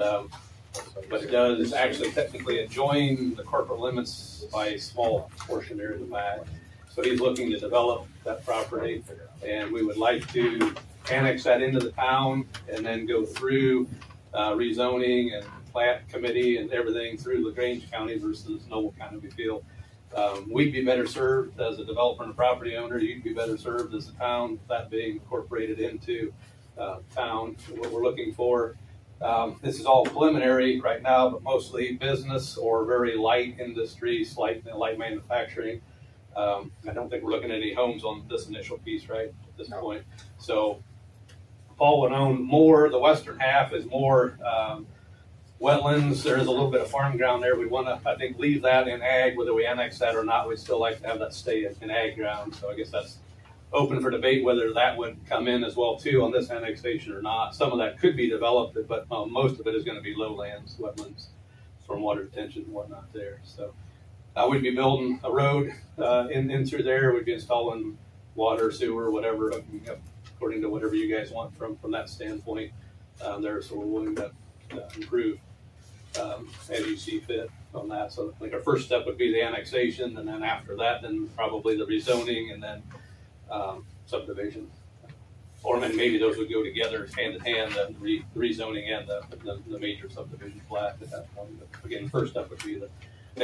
But it does actually technically adjoin the corporate limits by a small portion there in the back. So he's looking to develop that property, and we would like to annex that into the town and then go through rezoning and plat committee and everything through LaGrange County versus Noble County, we feel. We'd be better served as a developer and a property owner. You'd be better served as a town, that being incorporated into town. What we're looking for, this is all preliminary right now, but mostly business or very light industries, light manufacturing. I don't think we're looking at any homes on this initial piece, right, at this point. So Paul would own more. The western half is more wetlands. There is a little bit of farm ground there. We want to, I think, leave that in ag. Whether we annex that or not, we'd still like to have that stay in ag ground. So I guess that's open for debate whether that would come in as well too on this annexation or not. Some of that could be developed, but most of it is going to be lowlands, wetlands, stormwater retention and whatnot there. So we'd be building a road in through there. We'd be installing water, sewer, whatever, according to whatever you guys want from that standpoint there. So we're willing to improve as you see fit on that. So I think our first step would be the annexation, and then after that, then probably the rezoning, and then subdivision. Or maybe those would go together hand in hand, the rezoning and the major subdivision plat at that point. But again, the first step would be the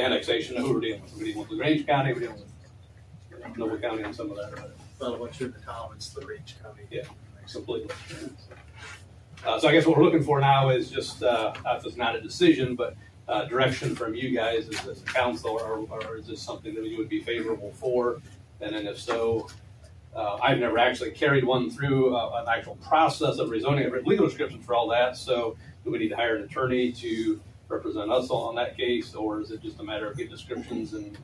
annexation. Who we're dealing with? We're dealing with LaGrange County, we're dealing with Noble County and some of that. Right? Well, once you're in the town, it's LaGrange County. Yeah, completely. So I guess what we're looking for now is just, it's not a decision, but direction from you guys as a council, or is this something that you would be favorable for? And then if so, I've never actually carried one through an actual process of rezoning. I've written legal descriptions for all that, so do we need to hire an attorney to represent us on that case, or is it just a matter of getting descriptions and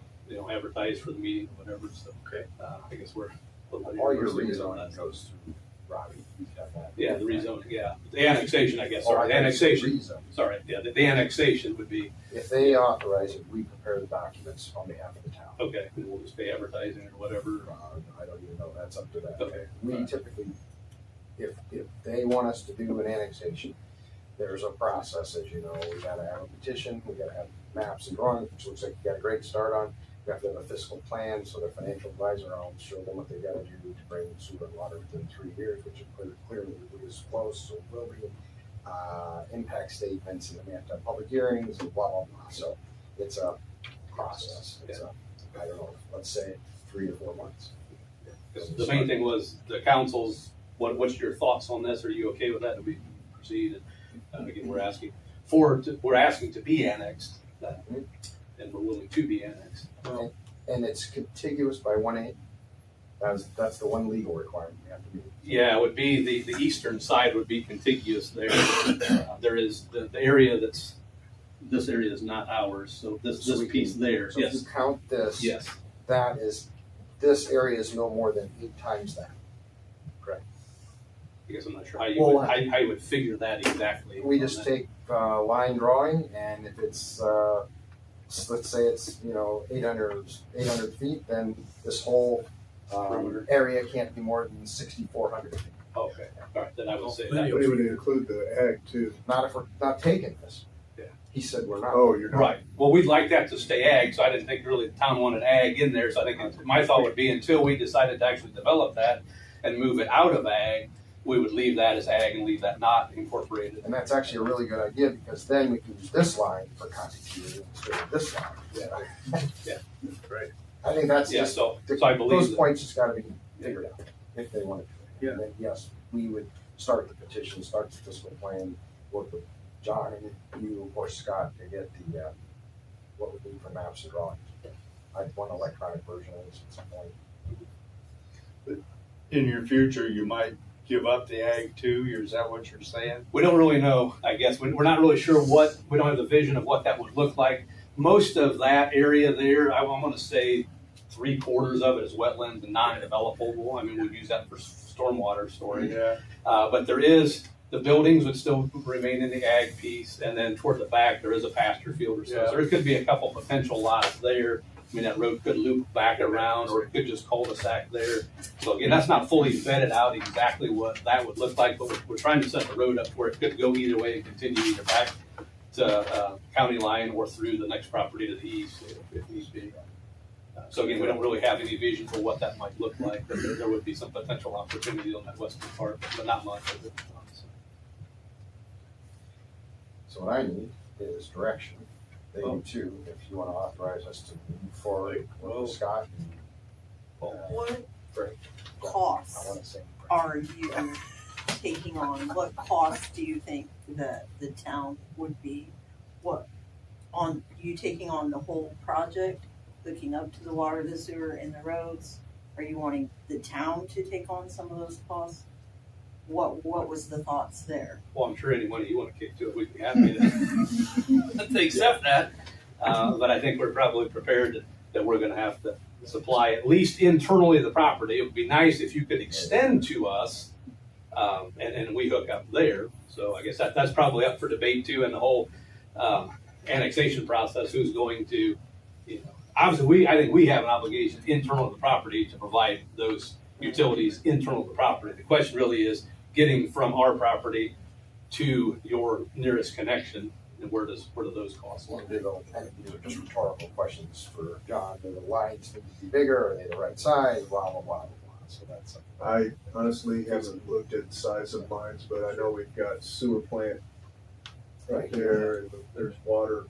advertise for the meeting or whatever? So Okay. I guess we're a little bit All your interested in rezoning that. goes through Robbie. He's got that. Yeah, the rezoning, yeah. The annexation, I guess, sorry, the annexation, sorry, yeah, the annexation would be, If they authorize it, we prepare the documents on behalf of the town. okay, and we'll just pay advertising or whatever. I don't even know, that's up to them. Okay. We typically, if they want us to do an annexation, there's a process, as you know. We gotta have a petition, we gotta have maps and drawings, which looks like you got a great start on. We have to have a fiscal plan, so their financial advisor will show them what they gotta do to bring sewer and water within 3 years, which clearly is close, so it will be. Impact statements, and then we have to have public hearings and blah, blah, blah. So it's a process. It's I don't know, let's say 3 to 4 months. The main thing was the council's, what's your thoughts on this? Are you okay with that? Do we proceed? And again, we're asking to be annexed, and we're willing to be annexed. And it's contiguous by 1/8. That's the one legal requirement we have to meet. Yeah, it would be the eastern side would be contiguous there. There is the area this area is not ours, so this piece there, So yes. if you count this, Yes, this area is no more than 8 times that. Correct. I guess I'm not sure how you would figure that exactly. We on just that. take line drawing, and if it's let's say it's 800 feet, then this whole area can't be more than 6,400 feet. Okay, all right, then I would say But that. it would include the ag too. Not if we're not taking this. Yeah. He said we're not. Oh, you're not. Right, well, we'd like that to stay ag, so I didn't think really the town wanted ag in there, so I think my thought would be until we decided to actually develop that and move it out of ag, we would leave that as ag and leave that not incorporated. And that's actually a really good idea, because then we can use this line for contiguity instead of this line. Yeah. Right. I think that's Yeah, just, so I believe those that. points just gotta be figured out if they want to. Yeah. And then, yes, we would start the petition, start the fiscal plan, work with John and you or Scott to get the, what we need for maps and drawings. I'd want an electronic version of this at some point. In your future, you might give up the ag too, or is that what you're saying? We don't really know, I guess. We're not really sure we don't have the vision of what that would look like. Most of that area there, I want to say 3/4 of it is wetlands and non-developable. I mean, we'd use that for stormwater storage. Yeah. But the buildings would still remain in the ag piece, and then toward the back, there is a pasture field or so. Yeah. So there could be a couple potential lots there. I mean, that road could loop back around, or it could just cul-de-sac there. So again, that's not fully vetted out exactly what that would look like, but we're trying to set the road up where it could go either way and continue either back county line or through the next property to the east if need be. So again, we don't really have any vision for what that might look like, but there would be some potential opportunity on that western part, but not much of it. So what I need is direction. They do too, if you wanna authorize us to move forward with Scott. What Frank. I costs wanna say. are you taking on? What costs do you think that the town would be? You taking on the whole project, hooking up to the water, the sewer, and the roads? Are you wanting the town to take on some of those costs? What was the thoughts there? Well, I'm sure any money you want to kick to it, we'd be happy to accept that. But I think we're probably prepared that we're gonna have to supply at least internally the property. It would be nice if you could extend to us, and we hook up there. So I guess that's probably up for debate too, and the whole, annexation process, who's going to, obviously I think we have an obligation internal to the property to provide those utilities internal to the property. The question really is getting from our property to your nearest connection, and where do those costs lie? These are just rhetorical questions for John. Do the lines need to be bigger? Are they the right size? Blah, blah, blah, blah. So that's. I honestly haven't looked at the size of mines, but I know we've got sewer plant right there, and there's water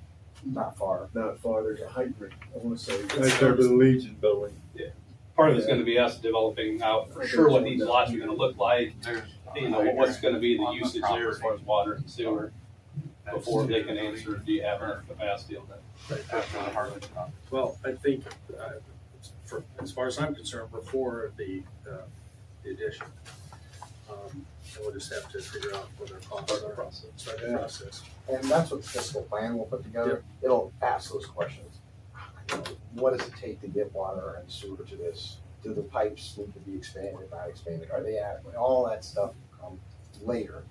Not far. not far, there's a hydrant, I wanna say. Right there by the Legion building. Part of it's gonna be us developing out for sure what these lots are gonna look like, what's gonna be the usage there as far as water and sewer, before they can answer, do you have enough capacity on that? Well, I think, as far as I'm concerned, before the addition, and we'll just have to figure out what our costs are. Start the process. And that's what the fiscal plan will put together. It'll ask those questions. What does it take to get water and sewer to this? Do the pipes need to be expanded, not expanded? Are they adequate? All that stuff comes later.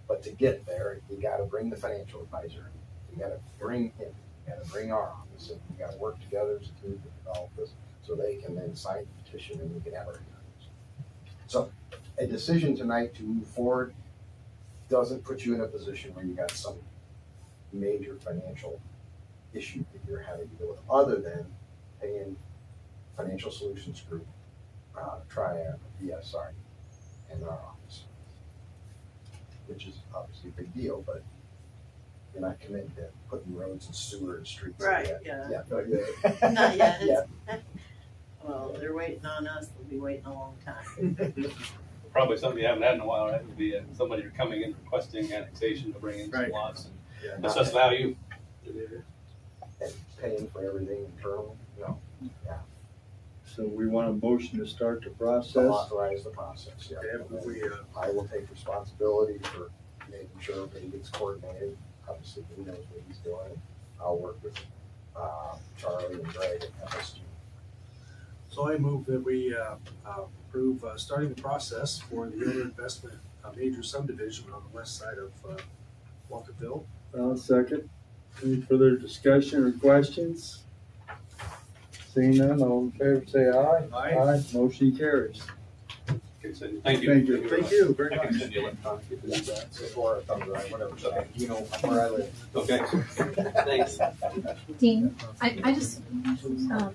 But to get there, you gotta bring the financial advisor. You gotta bring him. You gotta bring our office. And you gotta work together as a team to develop this, so they can then sign the petition and we can have our hearings. So a decision tonight to move forward doesn't put you in a position where you got some major financial issue that you're having to deal with, other than paying Financial Solutions Group, Triad, BSR, and our office, which is obviously a big deal, but you're not committed to putting roads and sewer and streets. Right, yet. yeah. Not yet. Not yet. Yeah. Well, they're waiting on us, they'll be waiting a long time. Probably something you haven't had in a while, right, would be somebody coming in requesting annexation to bring in some Right. lots and Yeah. assess value. And paying for everything internally, no, So we want a motion to start the so process. authorize the process, yeah. Okay, And but then we, I will take responsibility for making sure everything gets coordinated. Obviously, he knows what he's doing. I'll work with Charlie and Greg at FSG. So I move that we approve starting the process for the other investment, major subdivision on the west side of Wolcottville. I'll second. Any further discussion or questions? Seeing none, all in favor say aye. Aye. Motion carries. Okay, so thank you. Thank you. Thank you very I can much. send you electronic if you need that. Before it comes around, whatever, so you know where I live. Okay, thanks. Dean, I just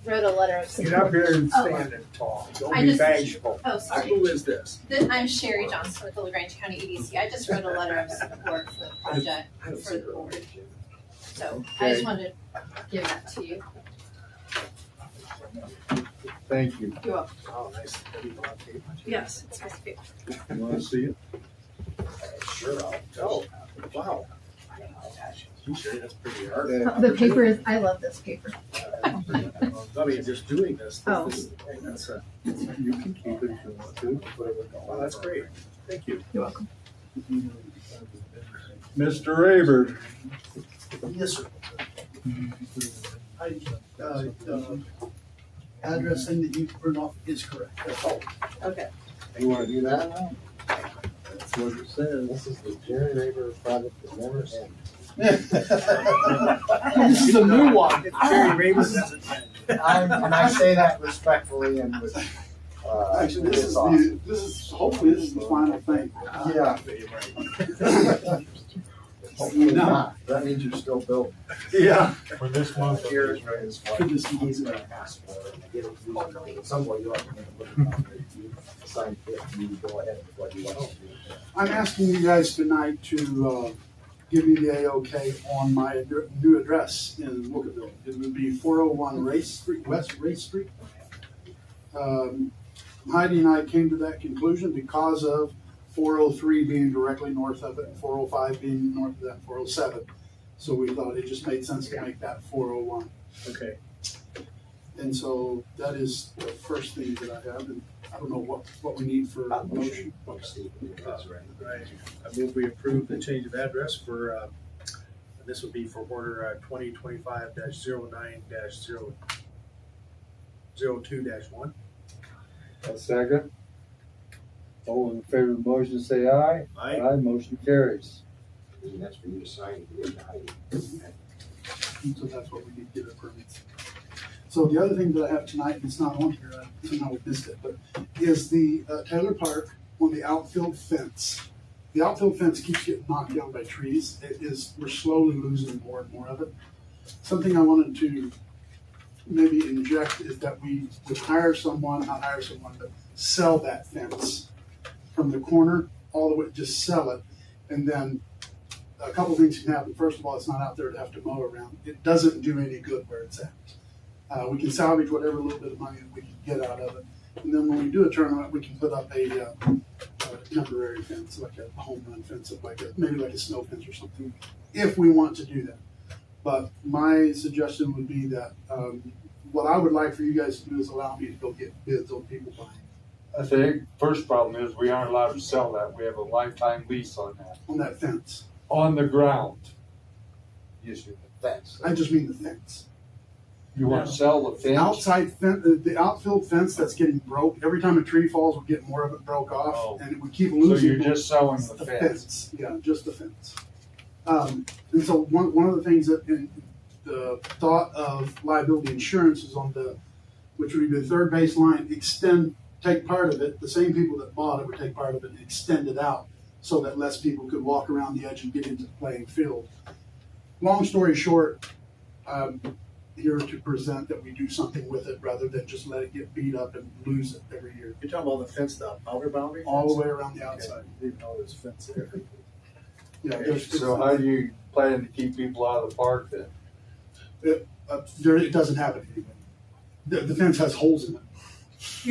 wrote a letter of Get support. up here and Oh. stand and talk. Don't I be just- bashful. Oh, sorry. Who is this? I'm Sherry Johnson with the LaGrange County EDC. I just wrote a letter of support for the project for the board. So I just wanted to give that to you. Thank you. You're welcome. Oh, nice. Heavy block tape. Yes, it's nice paper. You wanna see it? Sure, I'll. Oh, wow. You sure that's pretty hard. The paper is, I love this paper. I mean, just doing this. Oh. That's You can keep it if you want to. well, that's great. Thank you. You're welcome. Mr. Rayburn. Yes, sir. Addressing that you print off is correct. That's all. Okay. You wanna do that now? That's what it says. This is the Jerry Raver project that never ends. This is a new one. If Jerry Raven doesn't end. And I say that respectfully and with, Actually, this it's is awesome. hopefully this is the final thing. Yeah. Hopefully not. That means you're still building. Yeah. For this month. Here is what For this month. he's gonna ask for, and get it used at some point, you'll have to make a little down there. You sign it, you go ahead with what you want to do. I'm asking you guys tonight to give me the A-OK on my new address in Wolcottville. It would be 401 Race Street, West Race Street. Heidi and I came to that conclusion because of 403 being directly north of it, and 405 being north of that, 407. So we thought it just made sense to make that 401. Okay, And so that is the first thing that I have, and I don't know what we need for a motion. That's right. right. I move we approve the change of address for, this would be for order 2025-09-002-1. A second. All in favor of the motion, say aye. Aye. Motion carries. And that's for you to sign to get to Heidi. And so that's what we need to get a permit. So the other thing that I have tonight, and it's not on here, I somehow missed it, but is the Taylor Park on the outfield fence. The outfield fence keeps getting knocked down by trees. We're slowly losing more and more of it. Something I wanted to maybe inject is that we would but sell that fence from the corner all the way, just sell it. And then a couple things can happen. First of all, it's not out there to have to mow around. It doesn't do any good where it's at. We can salvage whatever little bit of money that we can get out of it. And then when we do a tournament, we can put up a temporary fence, like a home run fence, maybe like a snow fence or something, if we want to do that. But my suggestion would be that what I would like for you guys to do is allow me to go get bids on people buying I think first problem is we aren't allowed to sell that. We have a lifetime lease on that. on that fence. On the ground. Yes, the fence. I just mean the fence. You want to sell the fence? Outside fence, the outfield fence that's getting broke. Every time a tree falls, we get more of it broke off, Oh. and we keep So losing. you're just selling the fence? Yeah, just the fence. And so one of the things that in the thought of liability insurance is on which would be the third base line, take part of it. The same people that bought it would take part of it and extend it out so that less people could walk around the edge and get into the playing field. Long story short, here to present that we do something with it rather than just let it get beat up and lose it every year. You're talking about the fence, the outer boundary fence? All the way around the outside. I didn't know there's a fence there. Yeah, So how do you plan to keep people out of the park then? it doesn't happen anyway. The fence has holes in it.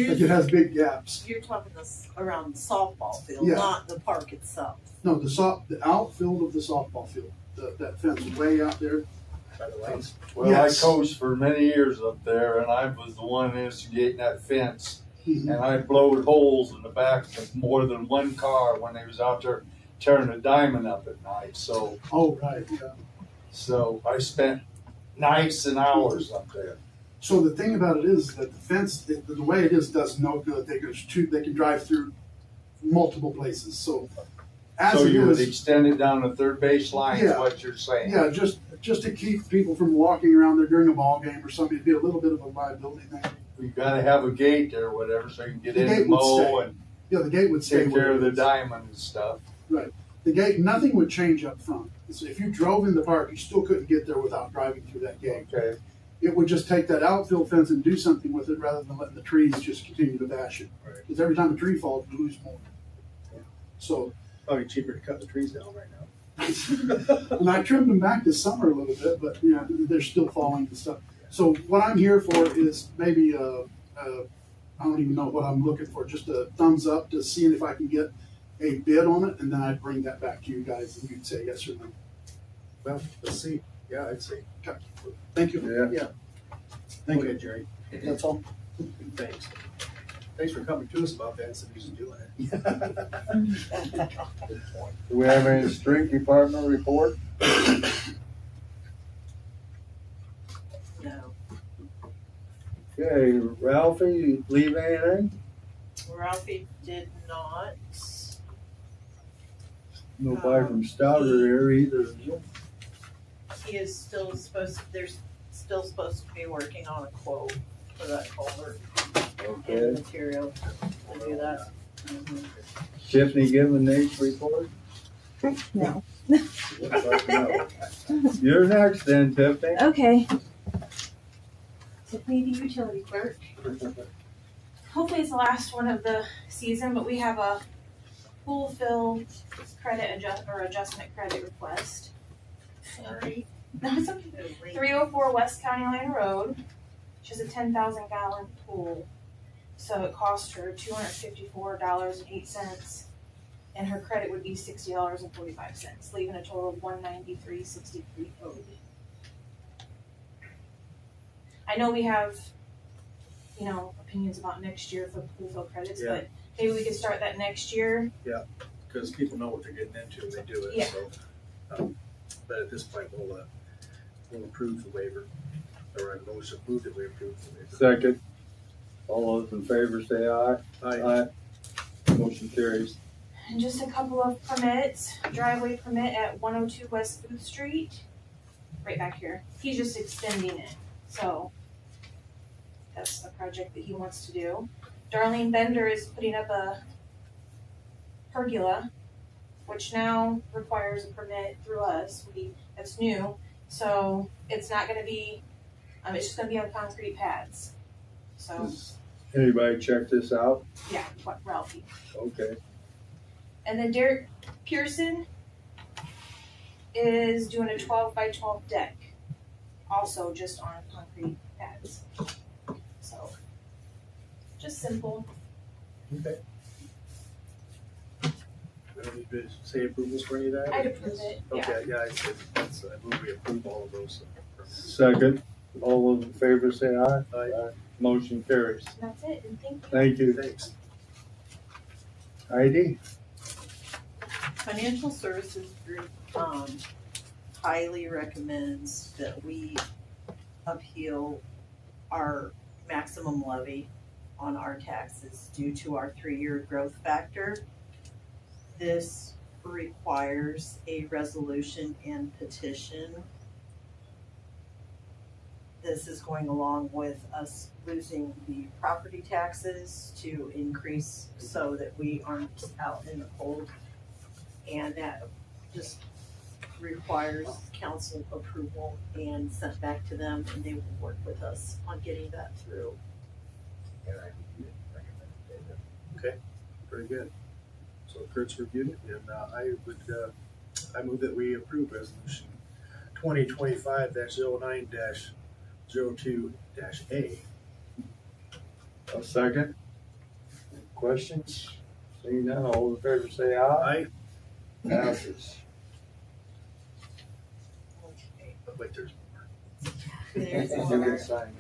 Like it has big gaps. You're talking this around the softball field, Yeah. not the park itself. No, the outfield of the softball field, that fence is way out there. By the lights. Well, Yes. I coached for many years up there and I was the one instigating that fence. And I blowed holes in the back of more than one car when they was out there tearing a diamond up at night. So Oh, right, yeah. I spent nights and hours up there. So the thing about it is that the fence, the way it is, does no good. They can drive through multiple places. So as So it you would is, extend it down the third base line is Yeah. what you're saying? yeah, just to keep people from walking around there during a ball game or something, it'd be a little bit of a liability thing. You gotta have a gate there or whatever so you can get The in gate and would mow stay. and Yeah, the gate would stay take where care it of the is. diamond and stuff. The gate, nothing would change up front. So if you drove in the park, you still couldn't get there without driving through that gate. Okay. It would just take that outfield fence and do something with it rather than letting the trees just continue to bash it. Right. Because every time a tree falls, you lose more. So, Probably cheaper to cut the trees down right now. and I trimmed them back this summer a little bit, but they're still falling and stuff. So what I'm here for is maybe I don't even know what I'm looking for, just a thumbs up to seeing if I can get a bid on it, and then I'd bring that back to you guys and you'd say yes or no. Well, let's see. Yeah, I'd say. Thank you. Yeah. Thank Okay, you. Jerry. That's all. Thanks. Thanks for coming to us about that instead of just doing it. Do we have any street department report? No. Okay, Ralphie, you leave anything? Ralphie did not. Nobody from Stouter here either. He is still they're still supposed to be working on a quote for that culvert and Okay. material to do that. Mhm. Tiffany giving Nate's report? No. Looks like no. You're next then, Tiffany. Okay. Tiffany, the utility clerk. Hopefully it's the last one of the season, but we have a pool fill adjustment credit request. Sorry. No, it's okay. 304 West County Line Road. She's a 10,000 gallon pool. So it cost her $254.08. And her credit would be $60.45, leaving a total of $193.63 owed. I know we have, opinions about next year for pool fill credits, Yeah. but maybe we could start that next year. Because people know what they're getting into when they do it, Yeah. so. But at this point, we'll approve the waiver, or I motion move that we approve the waiver. Second. All those in favor say aye. Aye. Motion carries. And just a couple of permits, driveway permit at 102 West Booth Street, right back here. He's just extending it, so that's a project that he wants to do. Darlene Bender is putting up a pergola, which now requires a permit through us. That's new, so it's not gonna be, it's just gonna be on concrete pads. So, Does anybody check this out? yeah, what Ralphie. Okay. And then Derek Pearson is doing a 12 by 12 deck, also just on concrete pads. So, just simple. Okay. We don't need to say approvals for any of that? I'd approve it, yeah. Okay, yeah, I said, I move we approve all of those. Second. All those in favor say aye. Aye. Motion carries. And that's it, and thank you. Thank you. Thanks. Heidi? Financial Services Group, highly recommends that we appeal our maximum levy on our taxes due to our 3-year growth factor. This requires a resolution and petition. This is going along with us losing the property taxes to increase so that we aren't out in the cold. And that just requires council approval and sent back to them, and they will work with us on getting that through. Very good. So Kurt's reviewed it, and I move that we approve resolution 2025-09-02-A. A second. Questions? Seeing none, all in favor say aye. Aye. Passes. Okay. But wait, there's more. There's You more. can sign it.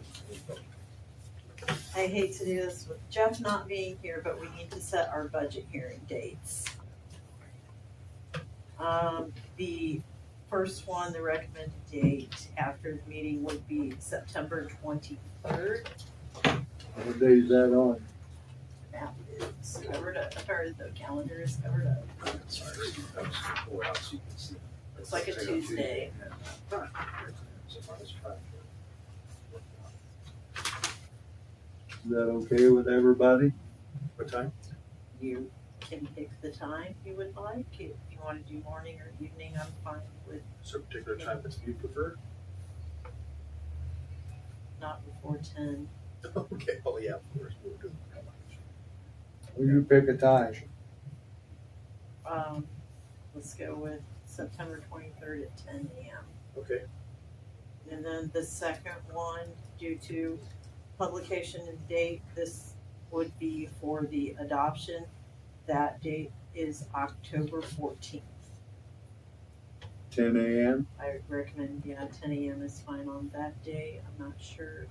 I hate to do this with Jeff not being here, but we need to set our budget hearing dates. The first one, the recommended date after the meeting would be September 23rd. What day is that on? That is covered up, or the calendar is covered up. Sorry, I was gonna pull it out so you can see. It's like a Tuesday. Is that okay with everybody? What time? You can pick the time you would like. If you want to do morning or evening, I'm fine with Is there a particular time that you prefer? not before 10. Okay, oh yeah, of course, we'll do. Will you pick a time? Let's go with September 23rd at 10 a.m. Okay, And then the second one, due to publication and date, this would be for the adoption. That date is October 14th. 10 a.m.? I would recommend, 10 a.m. is fine on that day. I'm not sure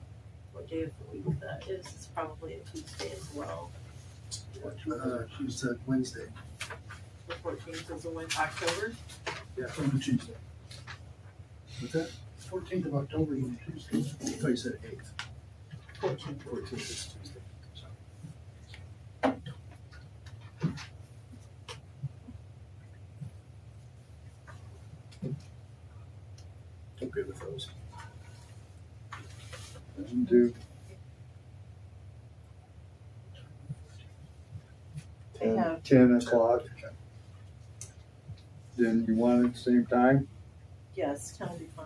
what day of the week that is. It's probably a Tuesday as well. She said Wednesday, The 14th is in October. from Tuesday. What's that? 14th of October is on Tuesday. I thought you said 8th. 14th. 14th is Tuesday. I'm good with those. Do I have 10 o'clock. then you want it at the same time? Yes, 10 will be fine.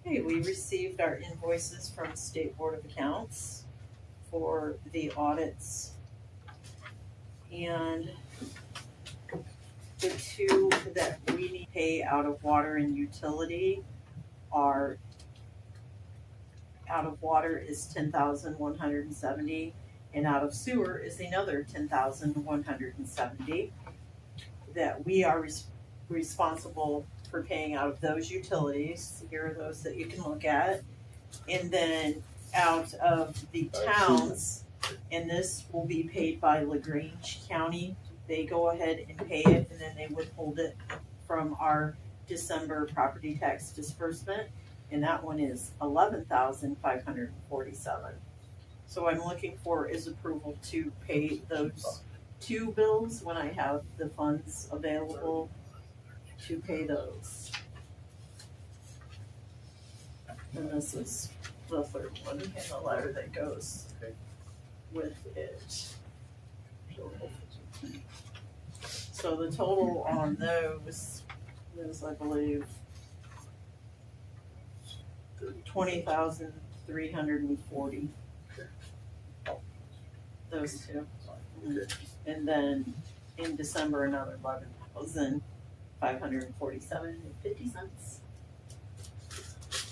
Okay, we received our invoices from the State Board of Accounts for the audits. And the two that we need to pay out of water and utility are, out of water is 10,170, and out of sewer is another 10,170 that we are responsible for paying out of those utilities. Here are those that you can look at. And then out of the towns, and this will be paid by LaGrange County. They go ahead and pay it, and then they withhold it from our December property tax disbursement. And that one is 11,547. So I'm looking for is approval to pay those two bills when I have the funds available to pay those. And this is the third one in the letter that goes with it. So the total on those is, I believe, 20,340. Those two. And then in December, another 11,547.50.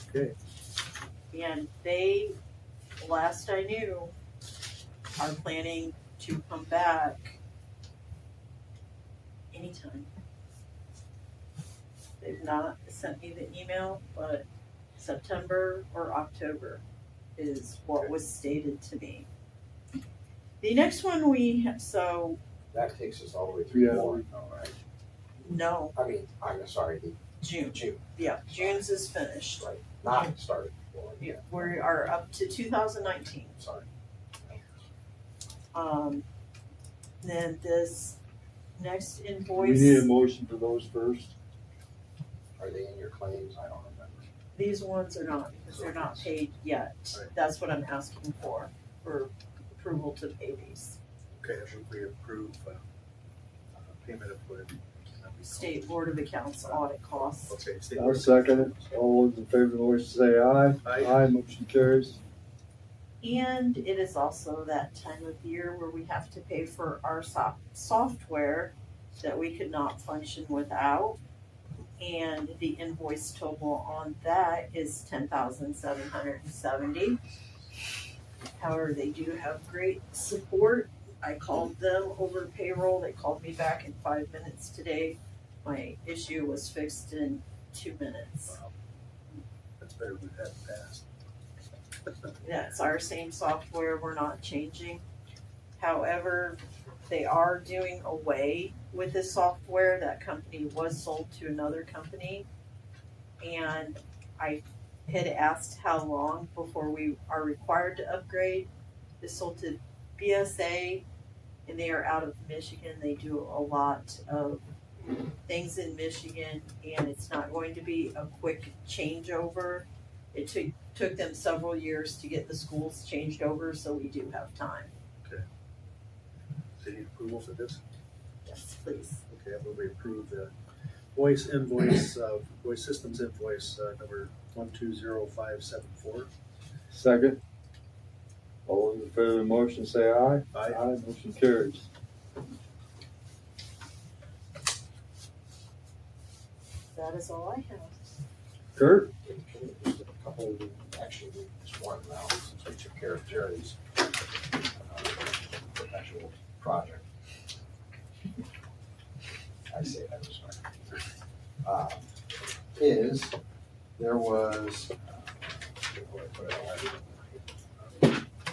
Okay. And they, last I knew, are planning to come back anytime. They've not sent me the email, but September or October is what was stated to me. The next one we have, so, That takes us all the way through Yeah. Warren, all right? no, I mean, I'm sorry, the June. June, Yeah, June's is finished. right, not started. Warren. Yeah, we are up to 2019. Sorry. Then this next We invoice, need a motion for those first. Are they in your claims? I don't remember. these ones are not, because they're not paid yet. Right. That's what I'm asking for approval to pay these. Okay, I think we approve payment of what? State Board of Accounts audit costs. Okay, state. I'll second it. All those in favor of the motion say aye. Aye. Motion carries. And it is also that time of year where we have to pay for our software that we could not function without. And the invoice total on that is 10,770. However, they do have great support. I called them over payroll. They called me back in 5 minutes today. My issue was fixed in 2 minutes. Wow. That's better than that past. That's our same software, we're not changing. However, they are doing away with this software. That company was sold to another company. And I had asked how long before we are required to upgrade. It's sold to BSA, and they are out of Michigan. They do a lot of things in Michigan, and it's not going to be a quick changeover. It took them several years to get the schools changed over, so we do have time. So you need approval for this? Yes, please. Okay, I move we approve the voice systems invoice number 120574. Second. All those in favor of the motion say aye. Aye. Motion carries. That is all I have. Kurt? Just a couple, actually, just one now, since we took care of Jerry's perpetual project. I say that respectfully. There was,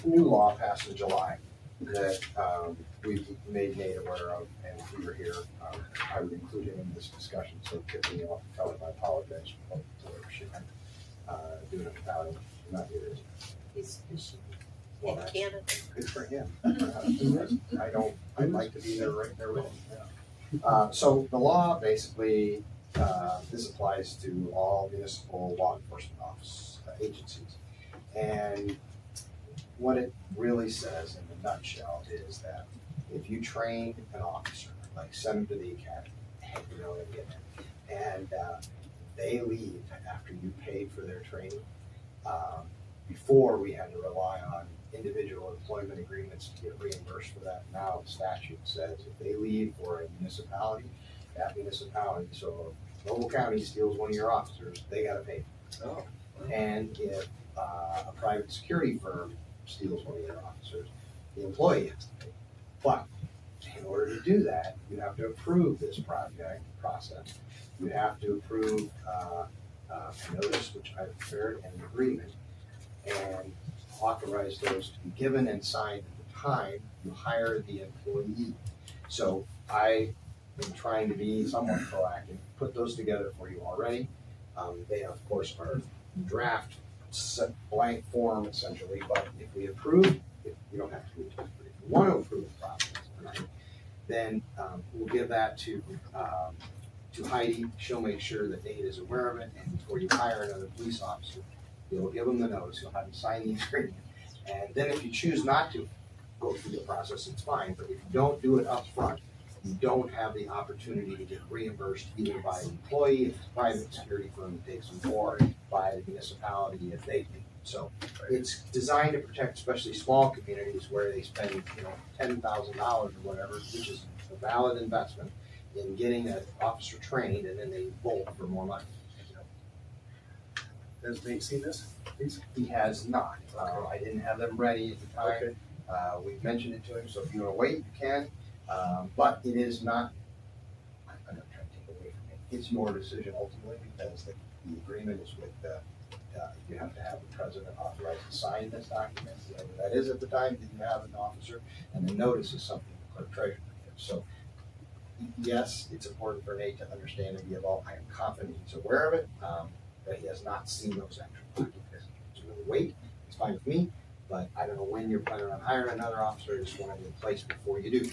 new law passed in July that we made Nate aware of, and if he were here, I would include him in this discussion, so if you know, tell him I apologize for doing it without him. Not here, is he? He's fishing Well, in that's Canada. good for him. I'd like to be there right there with him. So the law basically, this applies to all municipal law enforcement agencies. And what it really says in a nutshell is that if you train an officer, like send them to the academy, you know, and they leave after you paid for their training. Before we had to rely on individual employment agreements to get reimbursed for that. Now the statute says if they leave for a municipality, that municipality, so if Noble County steals one of your officers, they gotta pay. Oh. And if a private security firm steals one of your officers, the employee has to pay. But in order to do that, you have to approve this process. You have to approve a notice, which I prepared, and an agreement, and authorize those to be given and signed at the time you hire the employee. So I am trying to be somewhat proactive, put those together for you already. They of course are draft blank form essentially, but if we approve, you don't have to do it. If you want to approve the process tonight, then we'll give that to Heidi. She'll make sure that Nate is aware of it, and before you hire another police officer, you'll give them the notice, you'll have them sign the agreement. And then if you choose not to go through the process, it's fine, but if you don't do it up front, you don't have the opportunity to get reimbursed either by the employee, if it's a private security firm that takes them, or by the municipality if they do. So it's designed to protect especially small communities where they spend, you know, $10,000 or whatever, which is a valid investment in getting an officer trained, and then they bolt for more money. Has Nate seen this? He has not. I didn't have them ready at the time. Okay. We mentioned it to him, so if you want to wait, you can. But it is not, I'm not trying to take away from it. It's your decision ultimately, because the agreement is with you have to have the president authorized to sign this document, whatever that is at the time that you have an officer, and the notice is something the clerk treasurer gives. So yes, it's important for Nate to understand and be involved. I am confident he's aware of it, but he has not seen those actual documents. So really wait, it's fine with me, but I don't know when you're planning on hiring another officer. I just want it in place before you do.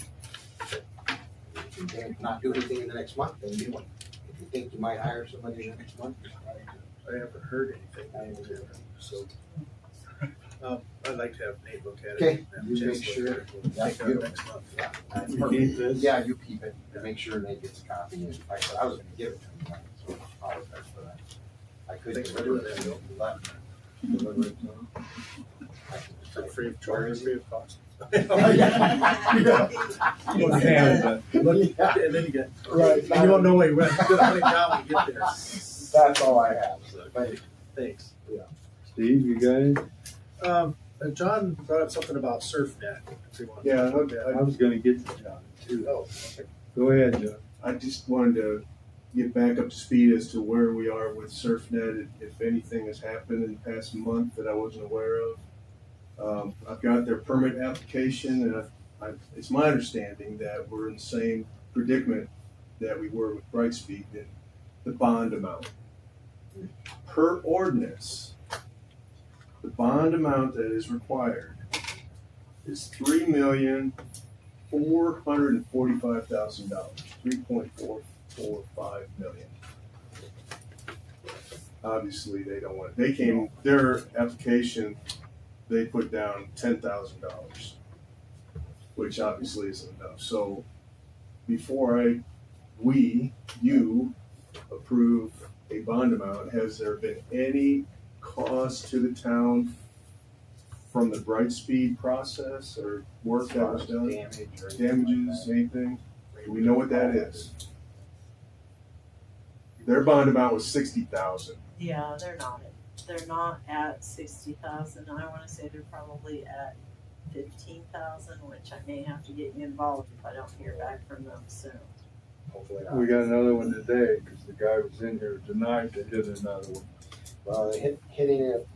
If you think not do anything in the next month, then do one. If you think you might hire somebody in the next month, just try to. I haven't heard anything, so, I'd like to have Nate look at it. Okay, and you chance make to sure. look at it. We'll Yeah, take it up beautiful. next month. Yeah. You keep this? Yeah, you keep it, and make sure Nate gets a copy. And like I said, I was gonna give it to him tonight, so I apologize for that. I couldn't Thanks for deliver doing it that, to him. Left. Deliver it to him. For free of Where charge, is he? free of cost. Canada. Yeah, And then you get, Right. and you won't know where you went, down when you get there. that's all I have. So, thank you. Thanks. Steve, you guys? John brought up something about SurfNet. If you want to Yeah, talk about I was gonna get to John too. that. Oh, okay. Go ahead, John. I just wanted to get back up to speed as to where we are with SurfNet, if anything has happened in the past month that I wasn't aware of. I've got their permit application, and it's my understanding that we're in the same predicament that we were with Brightspeed in the bond amount. Per ordinance, the bond amount that is required is $3,445,000, $3.445 million. Obviously, they don't want it. Their application, they put down $10,000, which obviously isn't enough. So before you approve a bond amount, has there been any cost to the town from the Brightspeed process or work that was done? Damage or Damages, anything? Do we know what that is? Their bond amount was $60,000. Yeah, they're not at 60,000. I wanna say they're probably at 15,000, which I may have to get you involved if I don't hear back from them soon. Hopefully not. We got another one today, cause the guy was in here tonight that did another one. Well, they hitting it,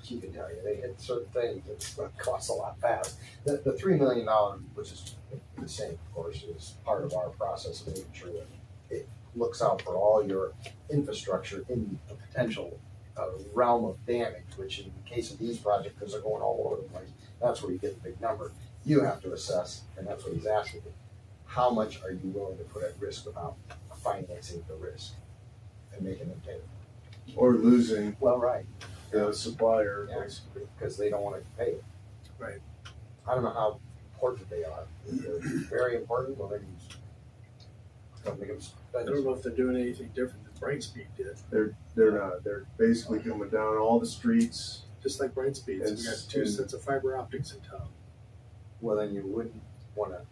she can tell you, they hit certain things that's gonna cost a lot fast. The $3 million, which is the same, of course, is part of our process of making sure that it looks out for all your infrastructure in a potential realm of damage, which in the case of these projects, because they're going all over the place, that's where you get the big number. You have to assess, and that's what he's asking you. How much are you willing to put at risk without financing the risk and making them pay? Or losing Well, right. the supplier. Yeah, because they don't want to pay it. Right. I don't know how important they are. If they're very important, well, then you don't make them I don't know if they're doing anything different than Brightspeed did, They're not, they're basically coming down all the streets. just like Brightspeed. So we got two And- sets of fiber optics in town. Well, then you wouldn't wanna,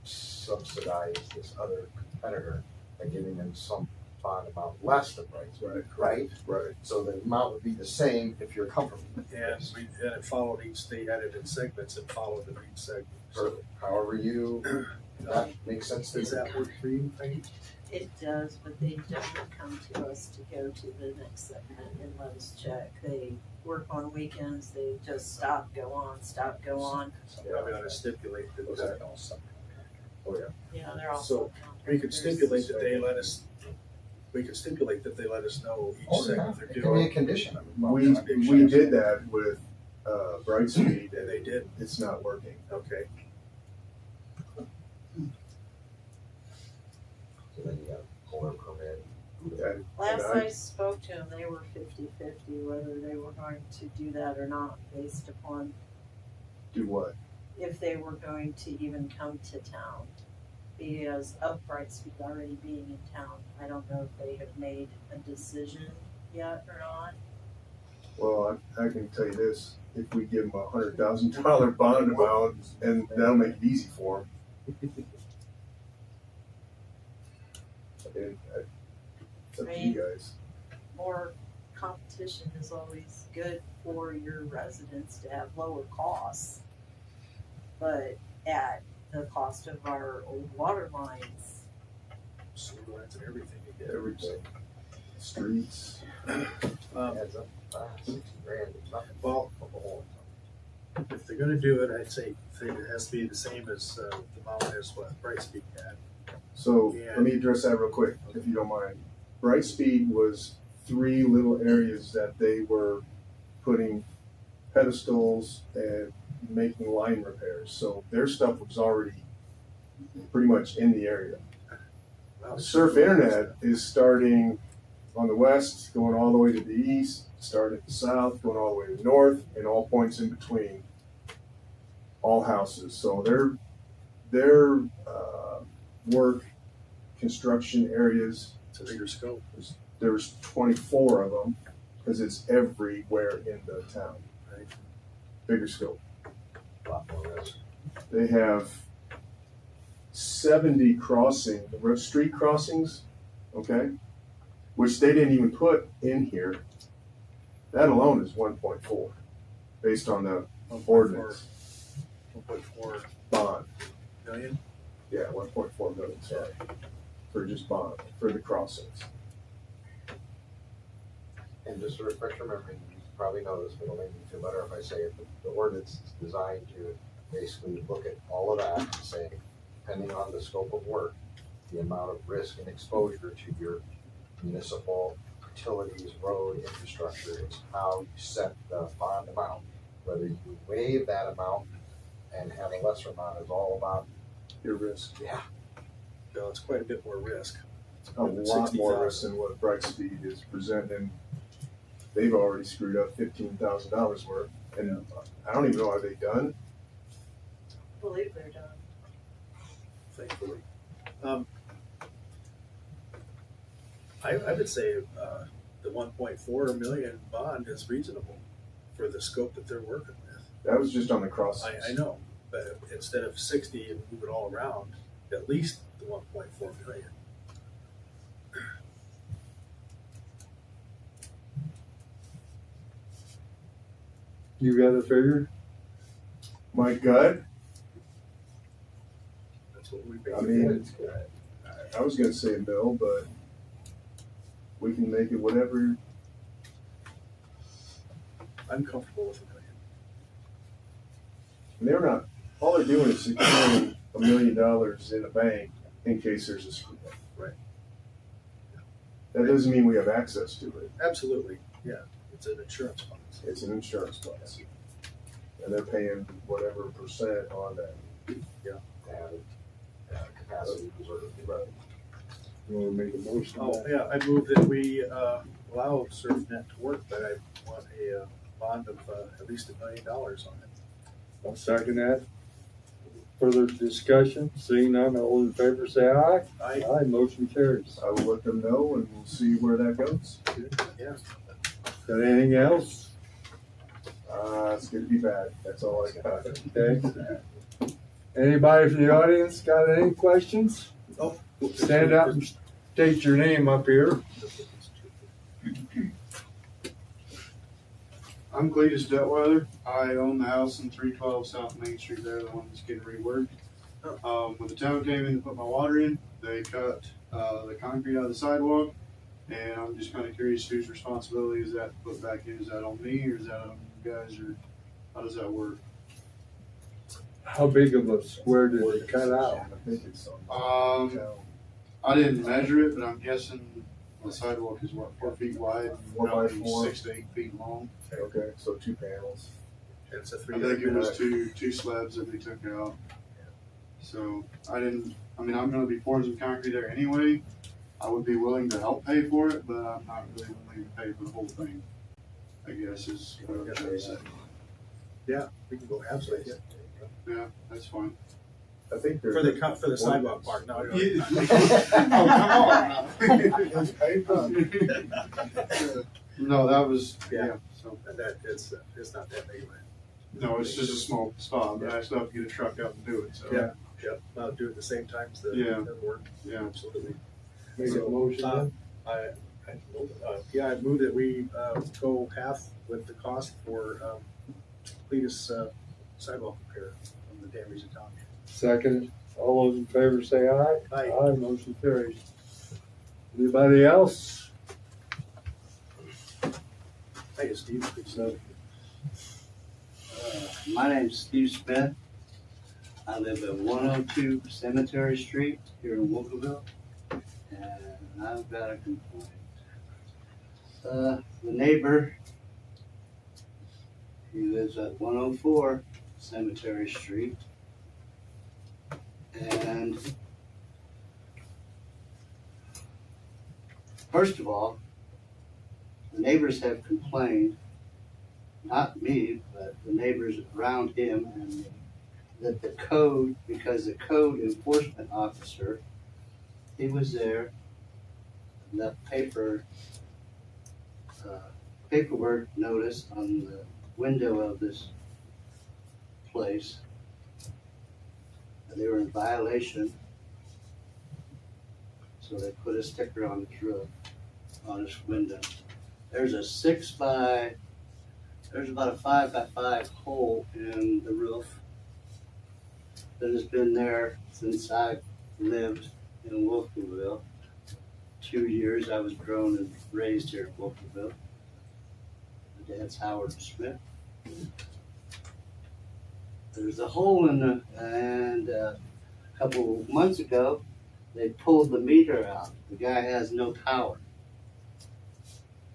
subsidize this other competitor by giving them some bond amount less than Brightspeed, right? Right. So the amount would be the same if you're comfortable. And it followed each, they had it in segments and followed in each segment. So, However you, that makes sense to does you. that work for you, Peggy? It does, but they don't come to us to go to the next segment and let us check. They work on weekends, they just stop, go on, stop, go on. Probably ought to stipulate that, Oh, yeah. Yeah, they're all. So, we could stipulate that they let us, know each Oh, yeah, segment they're it can be a doing. condition. We did that with, Brightspeed, And they did, it's not working. okay. So then you got core permit. And Last I- I spoke to them, they were 50-50 whether they were going to do that or not, based upon Do what? if they were going to even come to town. Because of Brightspeed already being in town, I don't know if they have made a decision yet or not. Well, I can tell you this, if we give them $100,000 bond amount, and that'll make it easy for them. It's up to you guys. More competition is always good for your residents to have lower costs. But at the cost of our old water lines, Sewer lines and everything again. Everything. Streets. Adds up, 60 grand is nothing. Well, for the whole. if they're gonna do it, I'd say it has to be the same as, the amount as what Brightspeed had. So Yeah. let me address that real quick, if you don't mind. Brightspeed was 3 little areas that they were putting pedestals and making line repairs. So their stuff was already pretty much in the area. Wow. Surf Internet is starting on the west, going all the way to the east, starting at the south, going all the way to the north, and all points in between. All houses. So their work construction areas, It's a bigger scope. there's 24 of them because it's everywhere in the town. Right. Bigger scope. A lot more risk. They have 70 street crossings, okay, which they didn't even put in here. That alone is 1.4, based on the ordinance 1.4 bond. million. Yeah, 1.4 million, sorry, for just bond, for the crossings. And just to refresh your memory, you probably know this, but it'll make me feel better if I say it. The ordinance is designed to basically look at all of that and say, depending on the scope of work, the amount of risk and exposure to your municipal utilities, road infrastructure, it's how you set the bond amount. Whether you waive that amount and have a lesser amount is all about, Your risk. yeah, Well, it's quite a bit more risk. A lot more risk than what Brightspeed is presenting. They've already screwed up $15,000 worth, and I don't even know, are they done? I believe they're done. Thankfully. I would say, the 1.4 million bond is reasonable for the scope that they're working with. That was just on the crossings. I know, but instead of 60 and move it all around, at least the 1.4 million. You got a figure? My gut, That's what we I basically mean, it's good. I was gonna say a mill, but we can make it whatever. I'm comfortable with $1 million. And they're not, all they're doing is securing $1 million in a bank in case there's a screw up. Right. That doesn't mean we have access to it. Absolutely, yeah. It's an insurance policy. It's an insurance policy. And they're paying whatever percent on that. And capacity reserve. Right. You wanna make a motion? Oh, yeah, I move that we allow SurfNet to work, but I want a bond of at least $1 million on it. I'll second that. Further discussion, seeing none, all in favor say aye. I, Aye, motion carries. I will let them know and we'll see where that goes. Got anything else? It's gonna be bad. That's all I got. Okay. Anybody from the audience got any questions? Oh. Stand up and state your name up here. I'm Cletus Detweiler. I own the house in 312 South Main Street there, the one that's getting reworked. When the town came in to put my water in, they cut the concrete out of the sidewalk. And I'm just kind of curious whose responsibility is that to put back in? Is that on me or is that on you guys, or how does that work? How big of a square did it cut out? I think it's on. I didn't measure it, but I'm guessing the sidewalk is what, 4 feet wide, 4 by probably 4. 6 to 8 feet long. Okay, so 2 panels. it's a I three. think it was two slabs that they took out. So I'm gonna be pouring some concrete there anyway. I would be willing to help pay for it, but I'm not really willing to pay for the whole thing, I guess is what I'm trying to say. Yeah, we can go absolutely. Yeah, that's fine. I think they're. For the sidewalk part, no. No, that was, Yeah. yeah, so, That, it's not that big, man. no, it's just a small spot, but I still have to get a truck out and do it, so. Yeah. Yep, I'll do it at the same time as the, Yeah. the work, Yeah. absolutely. Make a motion then? I move that we, go half with the cost for, Cletus, sidewalk repair from the damage to Tommy. Second, all those in favor say aye. Aye. Aye, motion carries. Anybody else? Hey, Steve, please. My name's Steve Smith. I live at 102 Cemetery Street here in Wolcottville, and I've got a complaint. The neighbor, he lives at 104 Cemetery Street, and first of all, the neighbors have complained, not me, but the neighbors around him, and that the code, because the code enforcement officer, he was there, left paperwork notice on the window of this place. And they were in violation, so they put a sticker on his roof, on his window. There's about a 5 by 5 hole in the roof that has been there since I lived in Wolcottville. 2 years I was grown and raised here in Wolcottville. My dad's Howard Smith. There's a hole in the, and a couple months ago, they pulled the meter out. The guy has no power.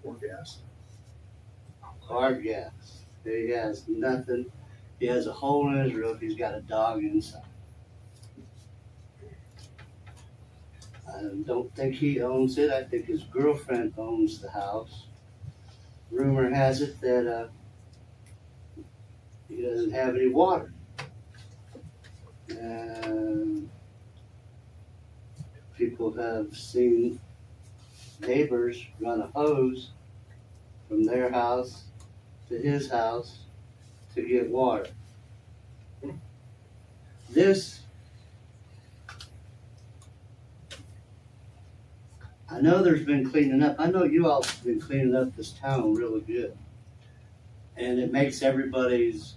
Or gas. Hard gas. He has nothing. He has a hole in his roof. He's got a dog inside. I don't think he owns it. I think his girlfriend owns the house. Rumor has it that he doesn't have any water. And people have seen neighbors run a hose from their house to his house to get water. This, I know there's been cleaning up. I know you all have been cleaning up this town really good. And it makes everybody's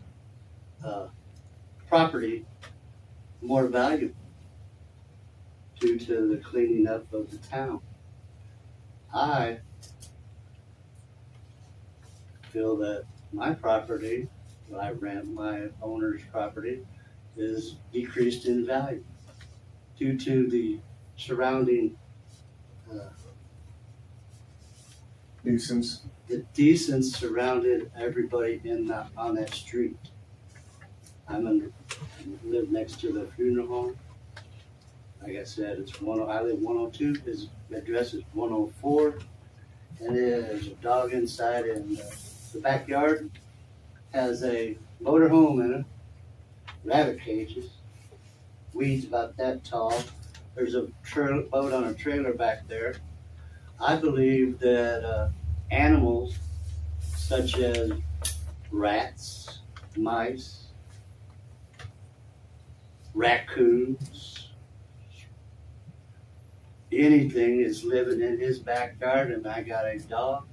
property more valuable due to the cleaning up of the town. I feel that my property, that I rent, my owner's property, is decreased in value due to the surrounding, Nuisance. the decence surrounded everybody on that street. I live next to the funeral home. Like I said, I live 102, his address is 104, and there's a dog inside, and the backyard has a motor home in it, rabbit cages, weeds about that tall. There's a boat on a trailer back there. I believe that animals such as rats, mice, raccoons, anything is living in his backyard, and I got a dog,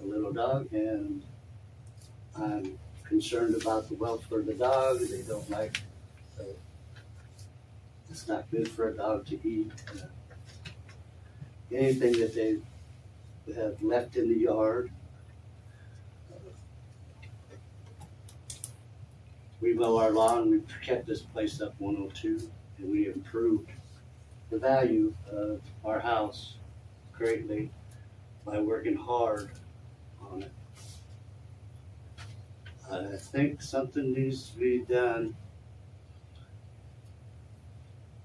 a little dog, and I'm concerned about the welfare of the dog. They don't like, it's not good for a dog to eat anything that they have left in the yard. We mow our lawn, we've kept this place up 102, and we improved the value of our house greatly by working hard on it. I think something needs to be done.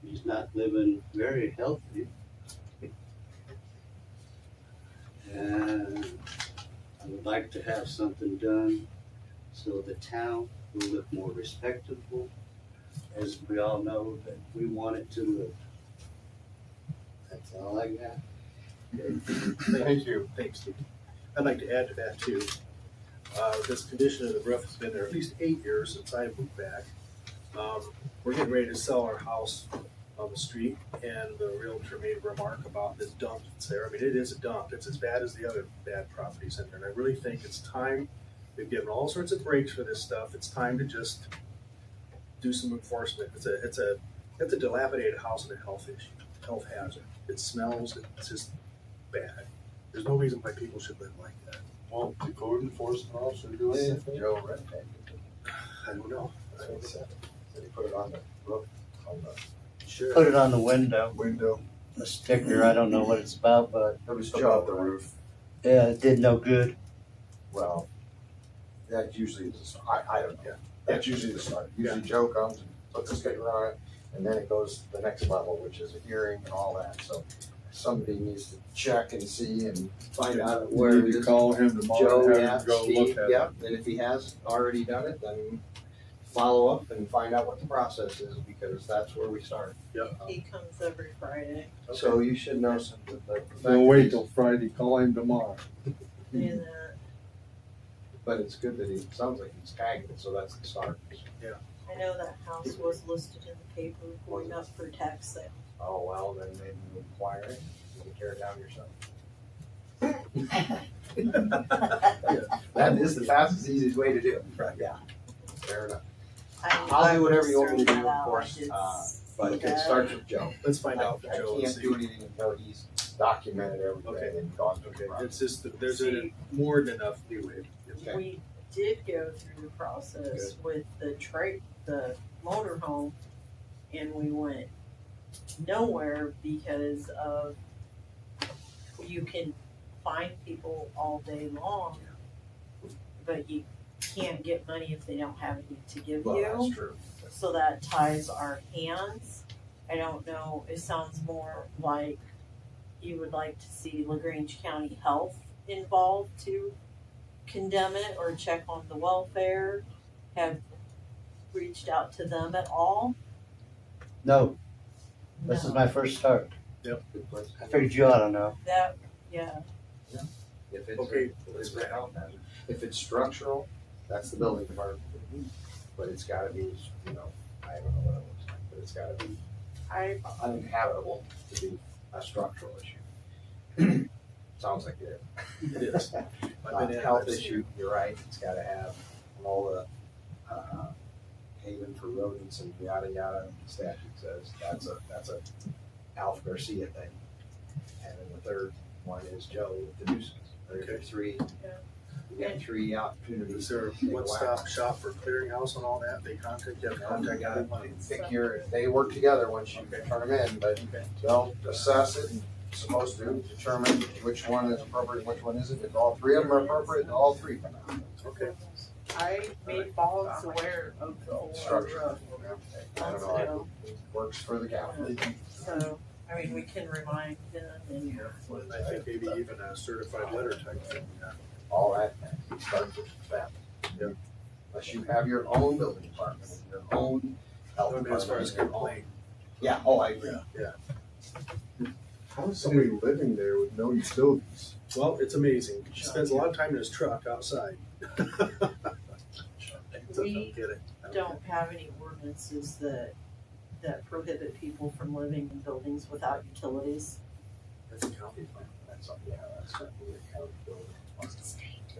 He's not living very healthy. And I would like to have something done so the town will look more respectable, as we all know that we want it to look. That's all I got. Thank you. Thanks, Steve. I'd like to add to that too. This condition of the roof has been there at least 8 years since I moved back. We're getting ready to sell our house on the street, and the realtor made a remark about this dump that's there. I mean, it is a dump. It's as bad as the other bad properties in there. And I really think it's time. We've given all sorts of breaks for this stuff. It's time to just do some enforcement. It's a dilapidated house and a health issue, health hazard. It smells. It's just bad. There's no reason why people should live like that. Won't the code enforcement officer do anything? Joe read that. I don't know. So he said, he put it on the roof, on the. Sure. Put it on the window, Window. a sticker. I don't know what it's about, but It was About Joe, the right? roof. yeah, it did no good. Well, that usually is, I don't know. Yeah. That's usually the start. Usually Joe comes and puts a sticker on it, and then it goes to the next level, which is a hearing and all that. So somebody needs to check and see and find out where We it need to is. call him tomorrow Joe, and yeah, have him go Steve, look at yeah, it. and if he has already done it, then follow up and find out what the process is, because that's where we start. He comes every Friday, So you should know something, but the fact We'll that wait he's- till Friday, call him tomorrow. and but it's good that he, sounds like he's tagged it, so that's the start. I know that house was listed in the paper going up for tax sale. Oh, well, then maybe you acquire it, you can tear it down yourself. That is the fastest, easiest way to do it. Right. Yeah, fair enough. I do whatever you want me to served do, that of out. course, I did But see it that. starts with Joe. Let's find out I from Joe and can't see. do anything until he's documented everything Okay. and gone through the Okay, process. it's just that there's more than enough leeway. Okay. We did go through the process with the motorhome, and we went nowhere because of, you can find people all day long, but you can't get money if they don't have anything to give Well, you. that's true. So that ties our hands. I don't know, it sounds more like you would like to see LaGrange County Health involved to condemn it or check on the welfare. Have reached out to them at all? No, this is No. my first start. Good place. I figured you ought to know. That, yeah, If it's, Okay. if it's structural, that's the building department. But it's gotta be, you know, I don't know what it looks like, but it's gotta be I, uninhabitable to be a structural issue. Sounds like it. It is. I've been in it, Health I've seen issue, you're right, it's gotta have all the, haven for rodents and yada yada statute says, that's a Alf Garcia thing. And then the third one is Joe with the nuisance. There's your three, you got three opportunities. Is there a to take a one-stop whack. shop for clearinghouse and all that? They contact, you have to contact everyone. Pick they work together once you turn them in, but they'll assess it and supposed to determine which one is appropriate and which one isn't. If all three of them are appropriate, all three come out. Okay. I made Boggs aware of the whole Structure. roof. I don't know, it works for the county. So, I mean, we can remind them and. I think maybe even a certified letter type thing. All that starts with that. Unless you have your own building department, your own health I mean, as far as department, your own- complaint, Yeah, oh, I agree. How is somebody living there with no utilities? Well, it's amazing. He spends a lot of time in his truck outside. We Get it. don't have any ordinances that prohibit people from living in buildings without utilities. That's a county plan. That's something, yeah, that's something the county building.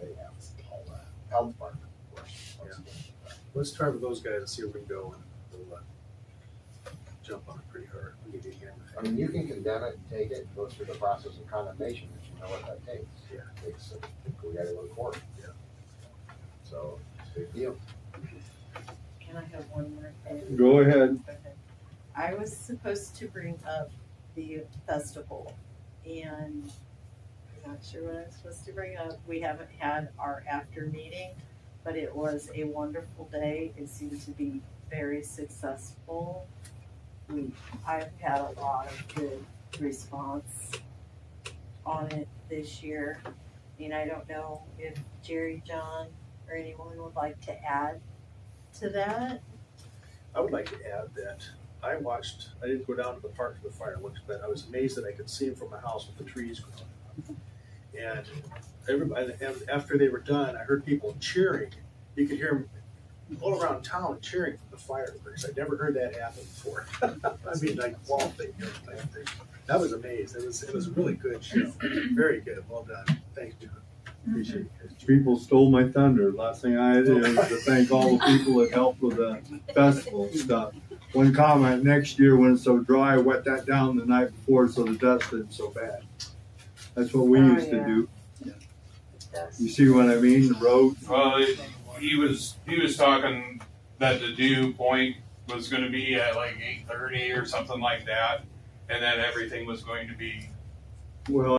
They have all that. Health department, of course. Let's try with those guys and see where we can go, and we'll jump on it pretty hard. We'll give you a hand with I that. mean, you can condemn it and take it, go through the process of condemnation, if you know what that takes. Yeah. We gotta go to court. Yeah. So, it's a big deal. Can I have one more thing? Go ahead. Okay. I was supposed to bring up the festival, and I'm not sure what I'm supposed to bring up. We haven't had our after meeting, but it was a wonderful day. It seemed to be very successful. I've had a lot of good response on it this year, and I don't know if Jerry, John, or anyone would like to add to that. I would like to add that I didn't go down to the park for the fireworks, but I was amazed that I could see them from my house with the trees growing. And everybody, and after they were done, I heard people cheering. You could hear them all around town cheering for the fireworks. I'd never heard that happen before. I mean, like wall thing, type thing. That was amazing. It was a really good show. Very good. Well done. Thanks, John. Appreciate it. People stole my thunder. Last thing I did was to thank all the people that helped with the festival stuff. One comment, next year when it's so dry, wet that down the night before so the dust isn't so bad. That's what we Oh, used to yeah. do. Yes. You see what I mean? The roads. Well, he was talking that the dew point was gonna be at like 8:30 or something like that, and then everything was going to be Well,